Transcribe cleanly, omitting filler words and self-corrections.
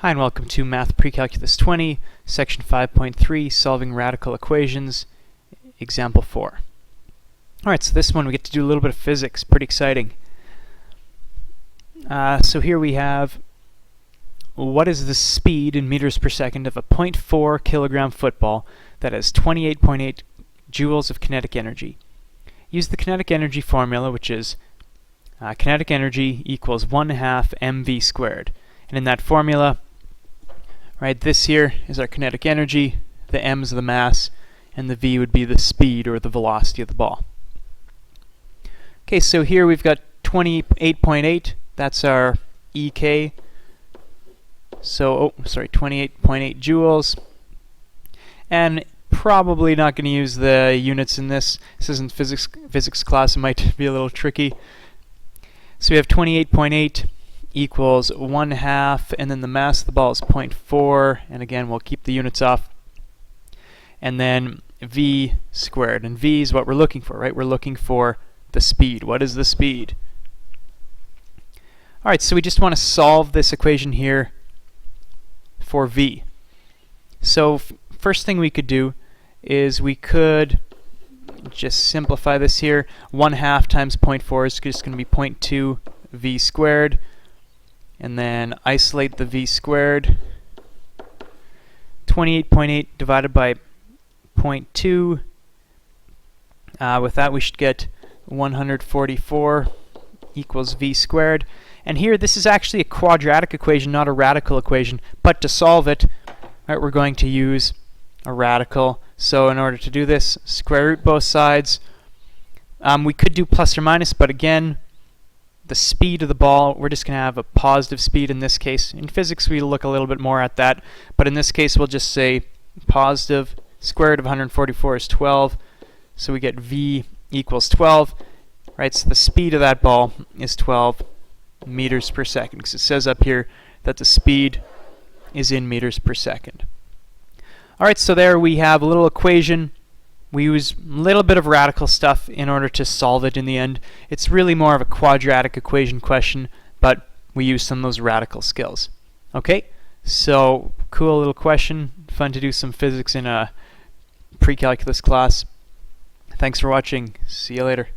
Hi and welcome to Math Pre-Calculus 20, Section 5.3, Solving Radical Equations, Example 4. Alright, so this one we get to do a little bit of physics, pretty exciting. So here we have, what is the speed in meters per second of a 0.4 kilogram football that has 28.8 joules of kinetic energy? Use the kinetic energy formula, which is kinetic energy equals 1/2 mv squared. And in that formula, right, this here is our kinetic energy, the m is the mass, and the v would be the speed or the velocity of the ball. Okay, so here we've got 28.8, that's our EK. So, 28.8 joules. And probably not going to use the units in this. This isn't physics class, it might be a little tricky. So we have 28.8 equals 1/2, and then the mass of the ball is 0.4, and again we'll keep the units off, and then v squared, and v is what we're looking for, right? We're looking for the speed. What is the speed? Alright, so we just want to solve this equation here for v. So first thing we could do is we could just simplify this here. 1/2 times 0.4 is just going to be 0.2 v squared, and then isolate the v squared. 28.8 divided by 0.2. With that we should get 144 equals v squared. And here this is actually a quadratic equation, not a radical equation. But to solve it, right, we're going to use a radical. So in order to do this, square root both sides. We could do plus or minus, but again, the speed of the ball, we're just going to have a positive speed in this case. In physics, we look a little bit more at that, but in this case, we'll just say positive. Square root of 144 is 12, so we get v equals 12, right? So the speed of that ball is 12 meters per second, because it says up here that the speed is in meters per second. Alright, so there we have a little equation. We use a little bit of radical stuff in order to solve it in the end. It's really more of a quadratic equation question, but we use some of those radical skills. Okay, so cool little question. Fun to do some physics in a pre-calculus class. Thanks for watching. See you later.